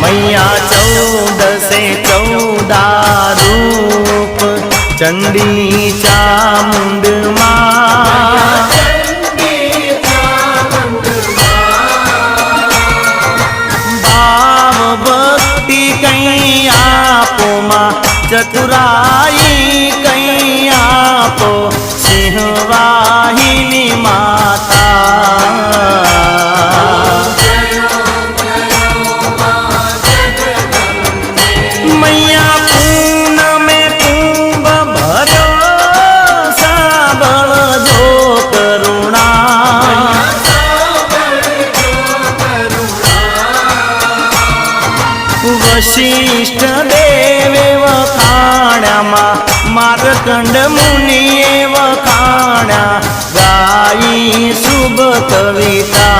मैया 14 रूप चंडी चामुंड मां भाव भक्ति कहीं आपो मां चतुराई कहीं आपो सिंहवाहिनी माता मैया पून में कुंभ भरो साबल जो करुणा वशिष्ठ देवे वखाण्या मार्कंड मुनिये वखाण्या गाई शुभ कविता